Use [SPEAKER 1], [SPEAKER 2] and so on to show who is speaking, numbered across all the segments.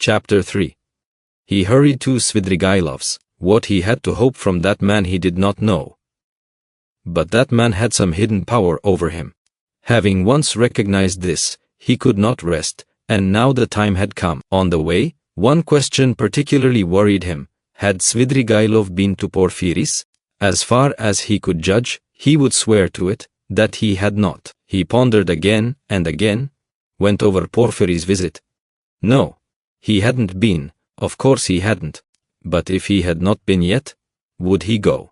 [SPEAKER 1] Chapter 3. He hurried to Svidrigailov's. What he had to hope from that man he did not know. But that man had some hidden power over him. Having once recognized this, he could not rest, and now the time had come. On the way, one question particularly worried him. Had Svidrigailov been to Porphyry's? As far as he could judge, he would swear to it, that he had not. He pondered again and again, went over Porphyry's visit. No, he hadn't been, of course he hadn't. But if he had not been yet, would he go?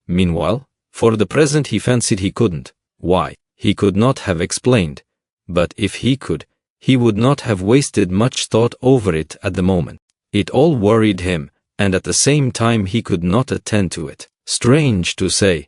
[SPEAKER 1] Meanwhile, for the present he fancied he couldn't. Why, he could not have explained. But if he could, he would not have wasted much thought over it at the moment. It all worried him, and at the same time he could not attend to it. Strange to say,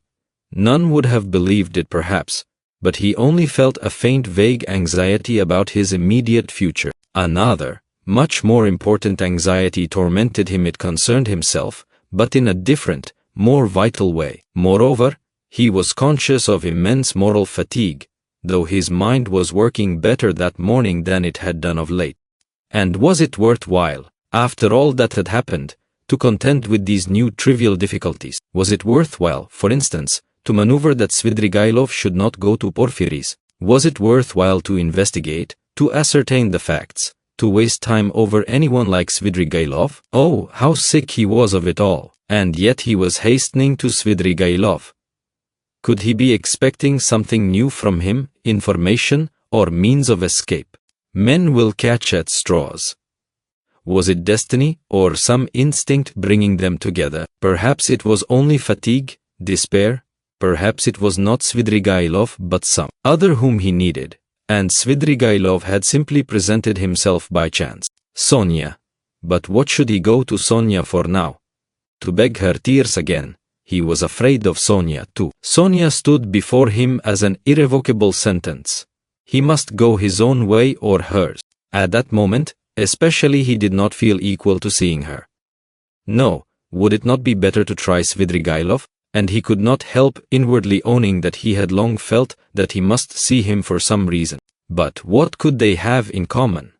[SPEAKER 1] none would have believed it perhaps, but he only felt a faint vague anxiety about his immediate future. Another, much more important anxiety tormented him. It concerned himself, but in a different, more vital way. Moreover, he was conscious of immense moral fatigue, though his mind was working better that morning than it had done of late. And was it worthwhile, after all that had happened, to contend with these new trivial difficulties? Was it worthwhile, for instance, to maneuver that Svidrigailov should not go to Porphyry's? Was it worthwhile to investigate, to ascertain the facts, to waste time over anyone like Svidrigailov? Oh, how sick he was of it all! And yet he was hastening to Svidrigailov. Could he be expecting something new from him, information, or means of escape? Men will catch at straws. Was it destiny, or some instinct bringing them together? Perhaps it was only fatigue, despair. Perhaps it was not Svidrigailov but some other whom he needed. And Svidrigailov had simply presented himself by chance. Sonia. But what should he go to Sonia for now? To beg her tears again. He was afraid of Sonia too. Sonia stood before him as an irrevocable sentence. He must go his own way or hers. At that moment, especially, he did not feel equal to seeing her. No, would it not be better to try Svidrigailov? And he could not help inwardly owning that he had long felt that he must see him for some reason. But what could they have in common?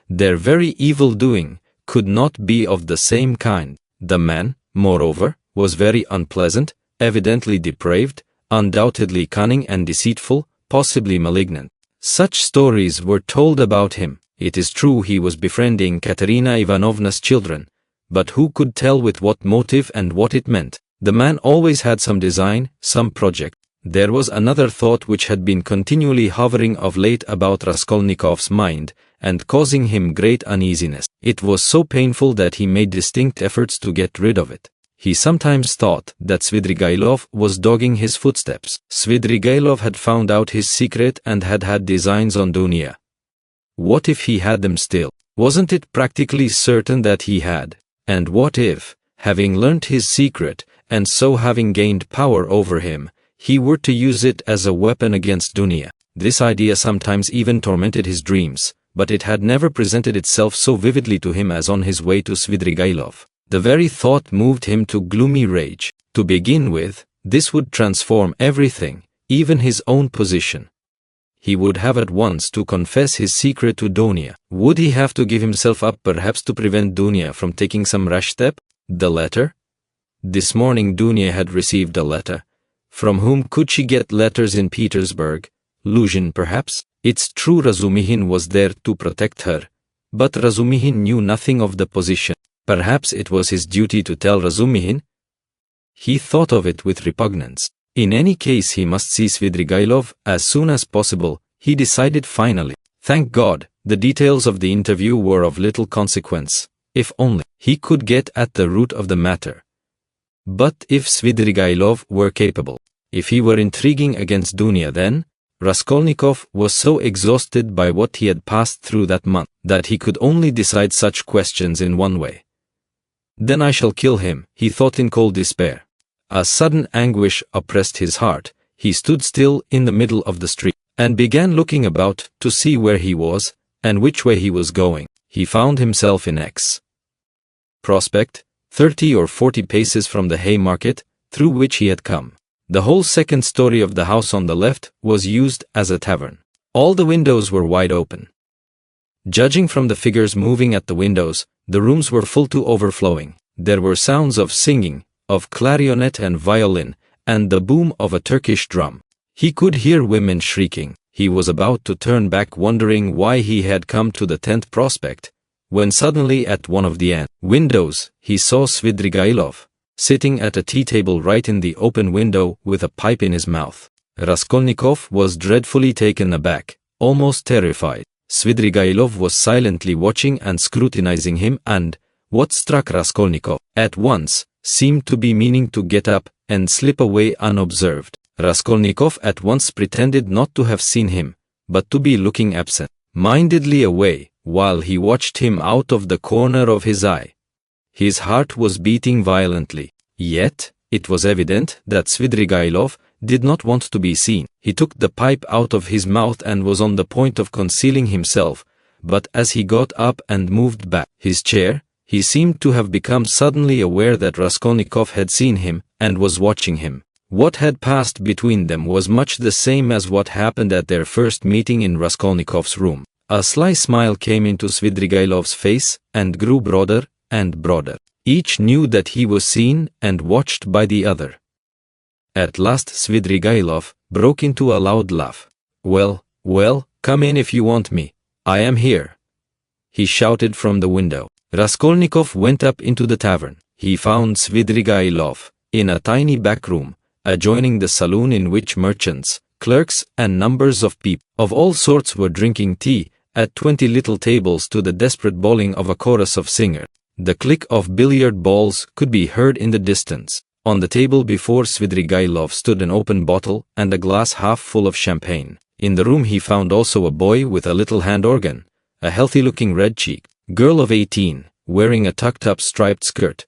[SPEAKER 1] Their very evil-doing could not be of the same kind. The man, moreover, was very unpleasant, evidently depraved, undoubtedly cunning and deceitful, possibly malignant. Such stories were told about him. It is true he was befriending Katerina Ivanovna's children, but who could tell with what motive and what it meant? The man always had some design, some project. There was another thought which had been continually hovering of late about Raskolnikov's mind, and causing him great uneasiness. It was so painful that he made distinct efforts to get rid of it. He sometimes thought that Svidrigailov was dogging his footsteps. Svidrigailov had found out his secret and had had designs on Dunia. What if he had them still? Wasn't it practically certain that he had? And what if, having learnt his secret, and so having gained power over him, he were to use it as a weapon against Dunia? This idea sometimes even tormented his dreams, but it had never presented itself so vividly to him as on his way to Svidrigailov. The very thought moved him to gloomy rage. To begin with, this would transform everything, even his own position. He would have at once to confess his secret to Dunia. Would he have to give himself up perhaps to prevent Dunia from taking some rash step? The letter? This morning Dunia had received a letter. From whom could she get letters in Petersburg? Luzhin perhaps? It's true Razumihin was there to protect her, but Razumihin knew nothing of the position. Perhaps it was his duty to tell Razumihin? He thought of it with repugnance. In any case he must see Svidrigailov as soon as possible, he decided finally. Thank God, the details of the interview were of little consequence. If only he could get at the root of the matter. But if Svidrigailov were capable, if he were intriguing against Dunia, then Raskolnikov was so exhausted by what he had passed through that month that he could only decide such questions in one way. Then I shall kill him, he thought in cold despair. A sudden anguish oppressed his heart. He stood still in the middle of the street and began looking about to see where he was and which way he was going. He found himself in X Prospect, 30 or 40 paces from the Haymarket through which he had come. The whole second story of the house on the left was used as a tavern. All the windows were wide open. Judging from the figures moving at the windows, the rooms were full to overflowing. There were sounds of singing, of clarionet and violin, and the boom of a Turkish drum. He could hear women shrieking. He was about to turn back, wondering why he had come to the 10th prospect, when suddenly at one of the end windows, he saw Svidrigailov, sitting at a tea table right in the open window with a pipe in his mouth. Raskolnikov was dreadfully taken aback, almost terrified. Svidrigailov was silently watching and scrutinizing him, and, what struck Raskolnikov at once, seemed to be meaning to get up and slip away unobserved. Raskolnikov at once pretended not to have seen him, but to be looking absent-mindedly away, while he watched him out of the corner of his eye. His heart was beating violently. Yet, it was evident that Svidrigailov did not want to be seen. He took the pipe out of his mouth and was on the point of concealing himself, but as he got up and moved back his chair, he seemed to have become suddenly aware that Raskolnikov had seen him and was watching him. What had passed between them was much the same as what happened at their first meeting in Raskolnikov's room. A sly smile came into Svidrigailov's face and grew broader and broader. Each knew that he was seen and watched by the other. At last Svidrigailov broke into a loud laugh. Well, come in if you want me. I am here," he shouted from the window. Raskolnikov went up into the tavern. He found Svidrigailov in a tiny back room, adjoining the saloon in which merchants, clerks, and numbers of people of all sorts were drinking tea at 20 little tables to the desperate bawling of a chorus of singers. The click of billiard balls could be heard in the distance. On the table before Svidrigailov stood an open bottle and a glass half full of champagne. In the room he found also a boy with a little hand organ, a healthy-looking red-cheeked girl of 18, wearing a tucked-up striped skirt,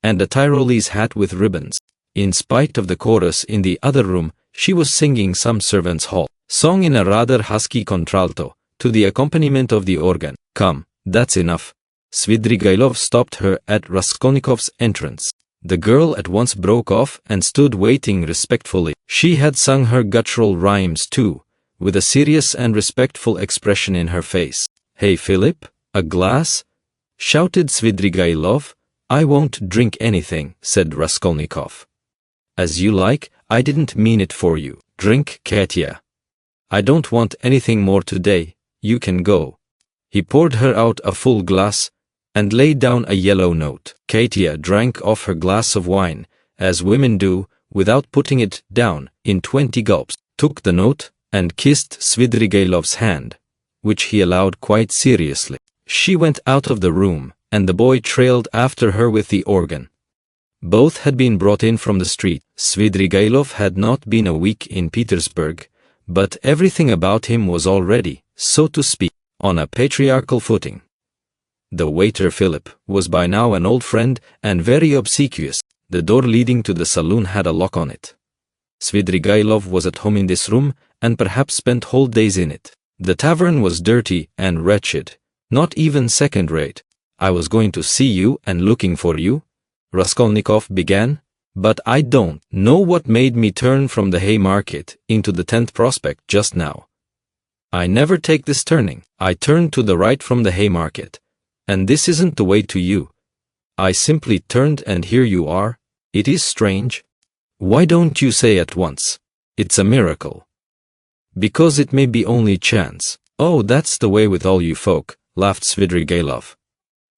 [SPEAKER 1] and a Tyrolese hat with ribbons. In spite of the chorus in the other room, she was singing some servants' hall song in a rather husky contralto, to the accompaniment of the organ. "Come, that's enough." Svidrigailov stopped her at Raskolnikov's entrance. The girl at once broke off and stood waiting respectfully. She had sung her guttural rhymes too, with a serious and respectful expression in her face. "Hey Philip, a glass?" shouted Svidrigailov. "I won't drink anything," said Raskolnikov. "As you like, I didn't mean it for you. Drink, Katya. I don't want anything more today, you can go." He poured her out a full glass, and laid down a yellow note. Katya drank off her glass of wine, as women do, without putting it down, in 20 gulps, took the note, and kissed Svidrigailov's hand, which he allowed quite seriously. She went out of the room, and the boy trailed after her with the organ. Both had been brought in from the street. Svidrigailov had not been a week in Petersburg, but everything about him was already, so to speak, on a patriarchal footing. The waiter Philip was by now an old friend and very obsequious. The door leading to the saloon had a lock on it. Svidrigailov was at home in this room, and perhaps spent whole days in it. The tavern was dirty and wretched, not even second-rate. "I was going to see you and looking for you," Raskolnikov began, "but I don't know what made me turn from the Haymarket into the 10th prospect just now. I never take this turning. I turn to the right from the Haymarket, and this isn't the way to you. I simply turned and here you are. It is strange. Why don't you say at once, 'It's a miracle'? Because it may be only chance." "Oh, that's the way with all you folk," laughed Svidrigailov.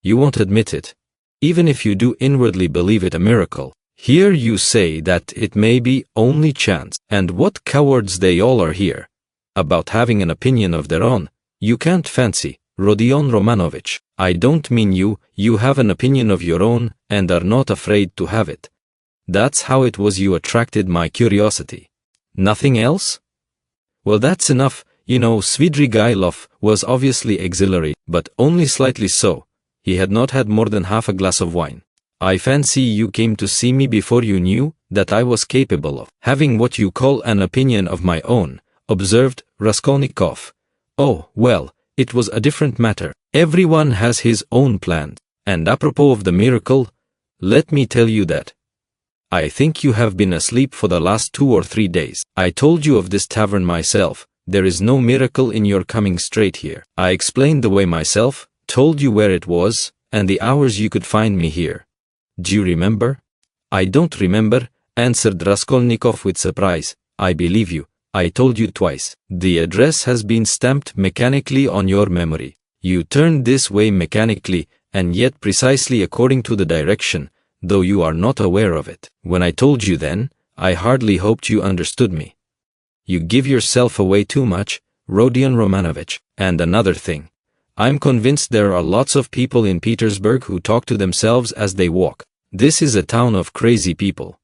[SPEAKER 1] "You won't admit it, even if you do inwardly believe it a miracle. Here you say that it may be only chance, and what cowards they all are here, about having an opinion of their own. You can't fancy, Rodion Romanovich, I don't mean you, you have an opinion of your own and are not afraid to have it. That's how it was you attracted my curiosity. Nothing else? Well, that's enough." You know, Svidrigailov was obviously exhilarate, but only slightly so. He had not had more than half a glass of wine. "I fancy you came to see me before you knew that I was capable of having what you call an opinion of my own," observed Raskolnikov. "Oh, well, it was a different matter. Everyone has his own plans. And apropos of the miracle, let me tell you that I think you have been asleep for the last 2 or 3 days. I told you of this tavern myself. There is no miracle in your coming straight here. I explained the way myself, told you where it was, and the hours you could find me here. Do you remember? I don't remember, answered Raskolnikov with surprise. I believe you. I told you twice. The address has been stamped mechanically on your memory. You turned this way mechanically, and yet precisely according to the direction, though you are not aware of it. When I told you then, I hardly hoped you understood me. You give yourself away too much, Rodion Romanovich. And another thing. I'm convinced there are lots of people in Petersburg who talk to themselves as they walk. This is a town of crazy people.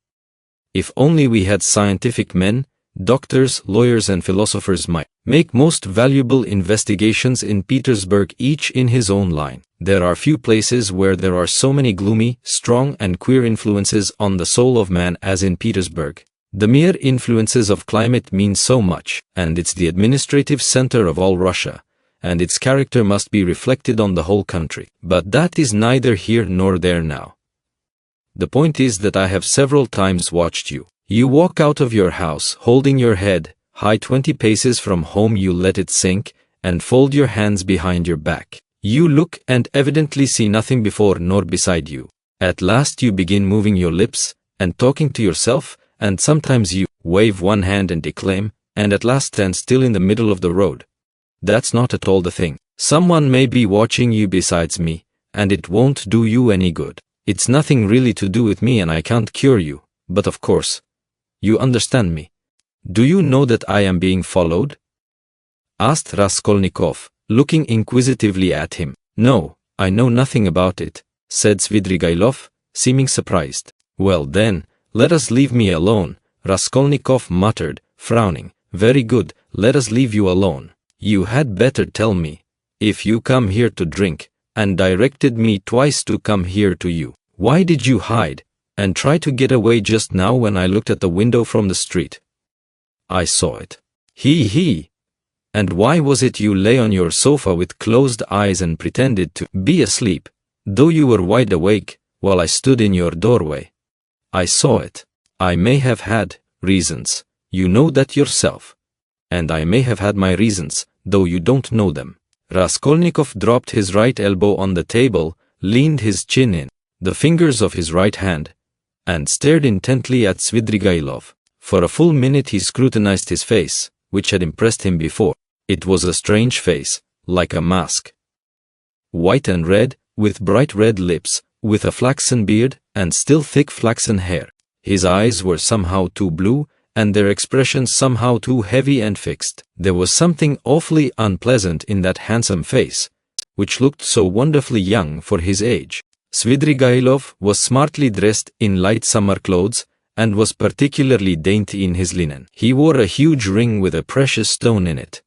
[SPEAKER 1] If only we had scientific men, doctors, lawyers and philosophers might make most valuable investigations in Petersburg, each in his own line. There are few places where there are so many gloomy, strong and queer influences on the soul of man as in Petersburg. The mere influences of climate mean so much, and it's the administrative center of all Russia, and its character must be reflected on the whole country. But that is neither here nor there now. The point is that I have several times watched you. You walk out of your house holding your head high 20 paces from home, you let it sink, and fold your hands behind your back. You look and evidently see nothing before nor beside you. At last you begin moving your lips and talking to yourself, and sometimes you wave one hand and declaim, and at last stand still in the middle of the road. That's not at all the thing. Someone may be watching you besides me, and it won't do you any good. It's nothing really to do with me and I can't cure you, but of course, you understand me. Do you know that I am being followed? Asked Raskolnikov, looking inquisitively at him. No, I know nothing about it, said Svidrigailov, seeming surprised. Well then, let us leave me alone, Raskolnikov muttered, frowning. Very good, let us leave you alone. You had better tell me, if you come here to drink, and directed me twice to come here to you, why did you hide and try to get away just now when I looked at the window from the street? I saw it. He. And why was it you lay on your sofa with closed eyes and pretended to be asleep, though you were wide awake, while I stood in your doorway? I saw it. I may have had reasons, you know that yourself. And I may have had my reasons, though you don't know them. Raskolnikov dropped his right elbow on the table, leaned his chin in the fingers of his right hand, and stared intently at Svidrigailov. For a full minute he scrutinized his face, which had impressed him before. It was a strange face, like a mask. White and red, with bright red lips, with a flaxen beard, and still thick flaxen hair. His eyes were somehow too blue, and their expression somehow too heavy and fixed. There was something awfully unpleasant in that handsome face, which looked so wonderfully young for his age. Svidrigailov was smartly dressed in light summer clothes, and was particularly dainty in his linen. He wore a huge ring with a precious stone in it.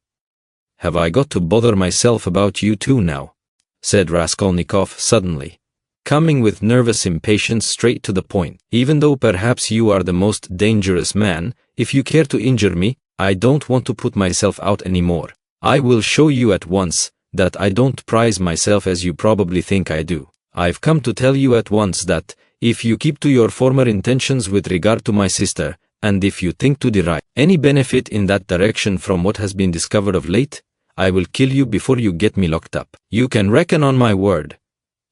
[SPEAKER 1] Have I got to bother myself about you too now? Said Raskolnikov suddenly, coming with nervous impatience straight to the point. Even though perhaps you are the most dangerous man, if you care to injure me, I don't want to put myself out anymore. I will show you at once that I don't prize myself as you probably think I do. I've come to tell you at once that, if you keep to your former intentions with regard to my sister, and if you think to derive any benefit in that direction from what has been discovered of late, I will kill you before you get me locked up. You can reckon on my word.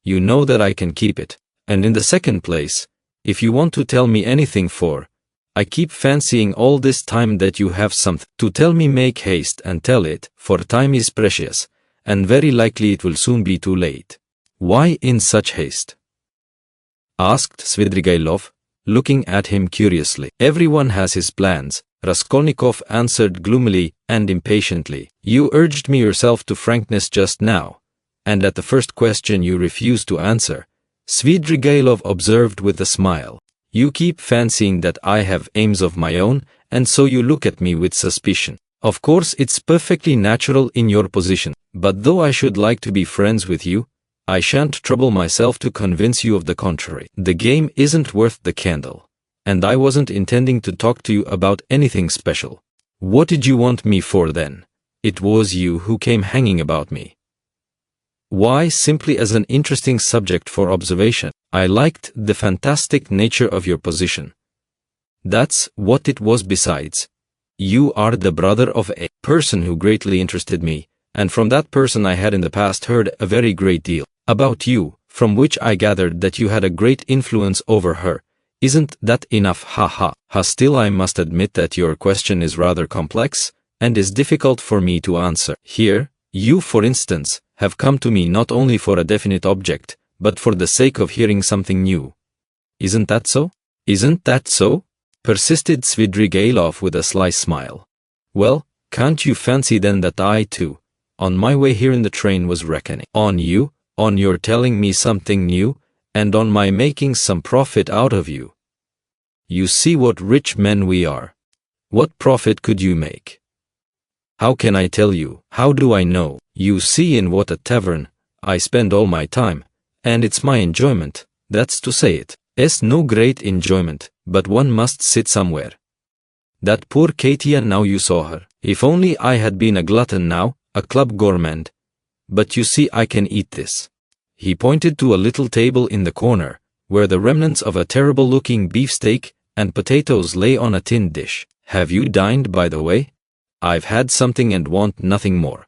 [SPEAKER 1] You know that I can keep it. And in the second place, if you want to tell me anything, for I keep fancying all this time that you have something to tell me, make haste and tell it, for time is precious, and very likely it will soon be too late. Why in such haste? Asked Svidrigailov, looking at him curiously. Everyone has his plans, Raskolnikov answered gloomily and impatiently. You urged me yourself to frankness just now, and at the first question you refused to answer, Svidrigailov observed with a smile. You keep fancying that I have aims of my own, and so you look at me with suspicion. Of course it's perfectly natural in your position, but though I should like to be friends with you, I shan't trouble myself to convince you of the contrary. The game isn't worth the candle, and I wasn't intending to talk to you about anything special. What did you want me for then? It was you who came hanging about me. Why, simply as an interesting subject for observation. I liked the fantastic nature of your position. That's what it was. Besides, You are the brother of a person who greatly interested me, and from that person I had in the past heard a very great deal about you, from which I gathered that you had a great influence over her. Isn't that enough? Ha ha ha. Still, I must admit that your question is rather complex, and is difficult for me to answer. Here, you, for instance, have come to me not only for a definite object, but for the sake of hearing something new. Isn't that so? Isn't that so? Persisted Svidrigailov with a sly smile. Well, can't you fancy then that I too, on my way here in the train, was reckoning on you, on your telling me something new, and on my making some profit out of you? You see what rich men we are. What profit could you make? How can I tell you? How do I know? You see in what a tavern I spend all my time, and it's my enjoyment, that's to say it. It's no great enjoyment, but one must sit somewhere. That poor Katia, now you saw her. If only I had been a glutton now, a club gourmand. But you see I can eat this. He pointed to a little table in the corner, where the remnants of a terrible-looking beefsteak and potatoes lay on a tin dish. Have you dined, by the way? I've had something and want nothing more.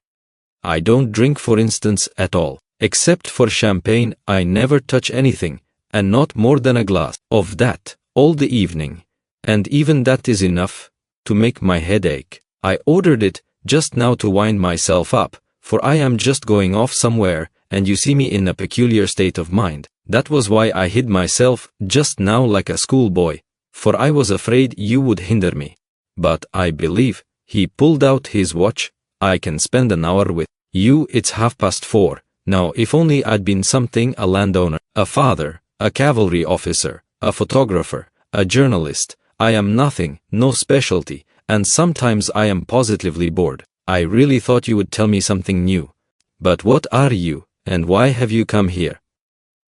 [SPEAKER 1] I don't drink, for instance, at all. Except for champagne, I never touch anything, and not more than a glass of that all the evening, and even that is enough to make my head ache. I ordered it just now to wind myself up, for I am just going off somewhere, and you see me in a peculiar state of mind. That was why I hid myself just now like a schoolboy, for I was afraid you would hinder me. But I believe, he pulled out his watch, I can spend an hour with you. It's 4:30. Now if only I'd been something, a landowner, a father, a cavalry officer, a photographer, a journalist. I am nothing, no specialty, and sometimes I am positively bored. I really thought you would tell me something new. But what are you, and why have you come here?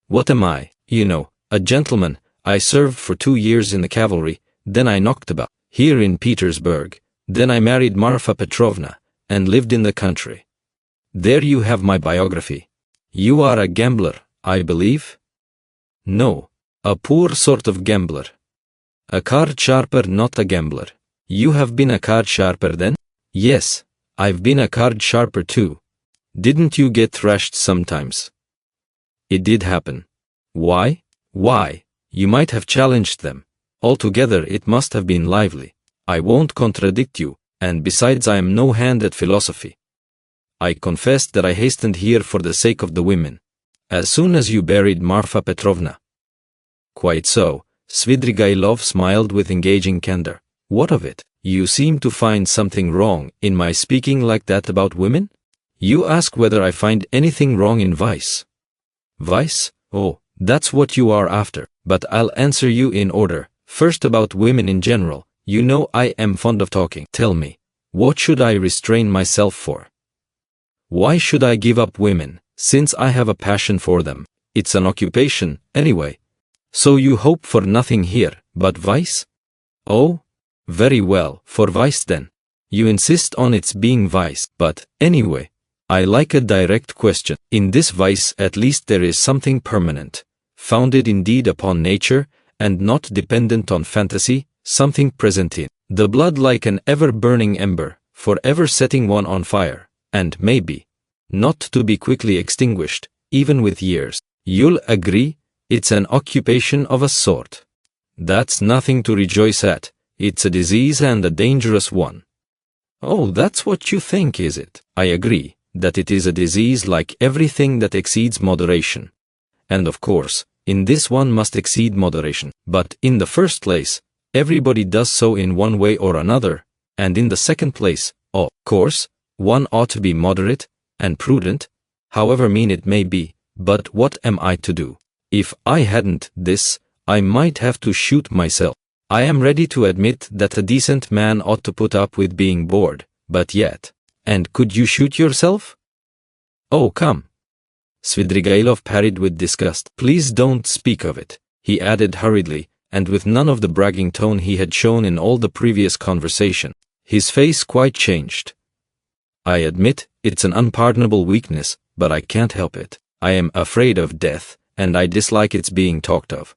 [SPEAKER 1] What am I? You know, a gentleman. I served for 2 years in the cavalry, then I knocked about here in Petersburg, then I married Marfa Petrovna, and lived in the country. There you have my biography. You are a gambler, I believe? No, a poor sort of gambler. A card sharper, not a gambler. You have been a card sharper then? Yes, I've been a card sharper too. Didn't you get thrashed sometimes? It did happen. Why? Why, you might have challenged them. Altogether it must have been lively. I won't contradict you, and besides I am no hand at philosophy. I confessed that I hastened here for the sake of the women. As soon as you buried Marfa Petrovna. Quite so. Svidrigailov smiled with engaging candor. What of it? You seem to find something wrong in my speaking like that about women? You ask whether I find anything wrong in vice. Vice? Oh, that's what you are after. But I'll answer you in order. First, about women in general. You know I am fond of talking. Tell me, what should I restrain myself for? Why should I give up women, since I have a passion for them? It's an occupation, anyway. So you hope for nothing here, but vice? Oh, very well, for vice then. You insist on its being vice, but, anyway, I like a direct question. In this vice at least there is something permanent, founded indeed upon nature, and not dependent on fantasy, something present in the blood like an ever-burning ember, forever setting one on fire, and maybe not to be quickly extinguished, even with years. You'll agree? It's an occupation of a sort. That's nothing to rejoice at. It's a disease, and a dangerous one. Oh, that's what you think, is it? I agree that it is a disease like everything that exceeds moderation. And of course, in this one must exceed moderation. But in the first place, everybody does so in one way or another, and in the second place, of course, one ought to be moderate and prudent, however mean it may be. But what am I to do? If I hadn't this, I might have to shoot myself. I am ready to admit that a decent man ought to put up with being bored, but yet. And could you shoot yourself? Oh, come. Svidrigailov parried with disgust. Please don't speak of it, he added hurriedly, and with none of the bragging tone he had shown in all the previous conversation. His face quite changed. I admit, it's an unpardonable weakness, but I can't help it. I am afraid of death, and I dislike its being talked of.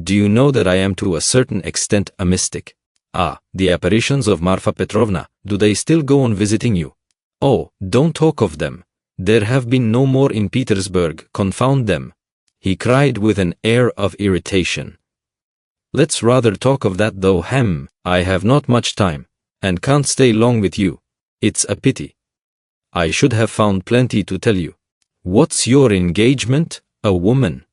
[SPEAKER 1] Do you know that I am to a certain extent a mystic? Ah, the apparitions of Marfa Petrovna, do they still go on visiting you? Oh, don't talk of them. There have been no more in Petersburg, confound them, he cried with an air of irritation. Let's rather talk of that though. I have not much time, and can't stay long with you. It's a pity. I should have found plenty to tell you. What's your engagement? A woman?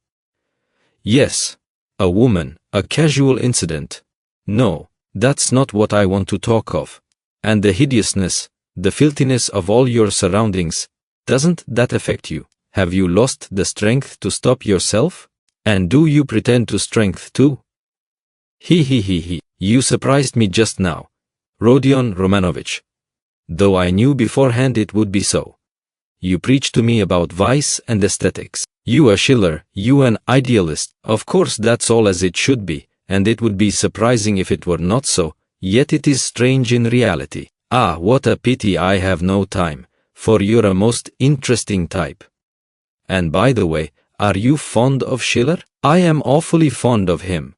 [SPEAKER 1] Yes, a woman, a casual incident. No, that's not what I want to talk of. And the hideousness, the filthiness of all your surroundings, doesn't that affect you? Have you lost the strength to stop yourself? And do you pretend to strength too? He, you surprised me just now, Rodion Romanovich. Though I knew beforehand it would be so. You preach to me about vice and aesthetics. You a Schiller, you an idealist. Of course that's all as it should be, and it would be surprising if it were not so, yet it is strange in reality. Ah, what a pity I have no time, for you're a most interesting type. And by the way, are you fond of Schiller? I am awfully fond of him.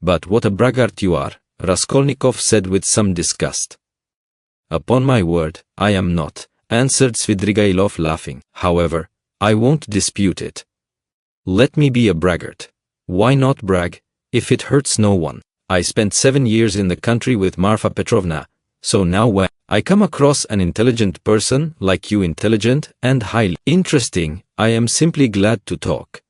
[SPEAKER 1] But what a braggart you are, Raskolnikov said with some disgust. Upon my word, I am not, answered Svidrigailov laughing. However, I won't dispute it. Let me be a braggart. Why not brag, if it hurts no one? I spent 7 years in the country with Marfa Petrovna, so now when I come across an intelligent person like you, intelligent and highly interesting, I am simply glad to talk.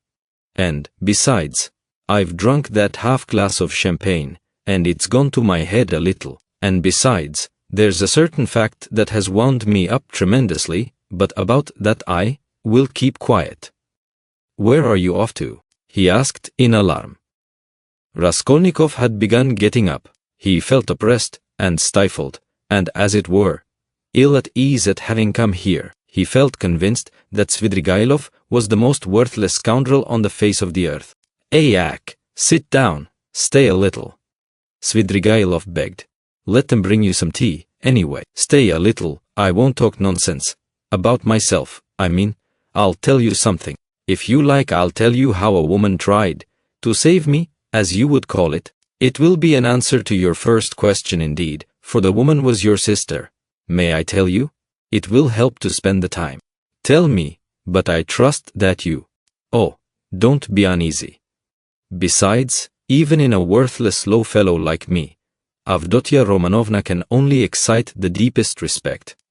[SPEAKER 1] And, besides, I've drunk that half glass of champagne, and it's gone to my head a little. And besides, there's a certain fact that has wound me up tremendously, but about that I will keep quiet. Where are you off to? He asked in alarm. Raskolnikov had begun getting up. He felt oppressed and stifled, and as it were, ill at ease at having come here. He felt convinced that Svidrigailov was the most worthless scoundrel on the face of the earth. Ayak, sit down, stay a little, Svidrigailov begged. Let them bring you some tea, anyway. Stay a little, I won't talk nonsense. About myself, I mean. I'll tell you something. If you like, I'll tell you how a woman tried to save me, as you would call it. It will be an answer to your first question indeed, for the woman was your sister. May I tell you? It will help to spend the time. Tell me, but I trust that you... Oh, don't be uneasy. Besides, even in a worthless low fellow like me, Avdotia Romanovna can only excite the deepest respect.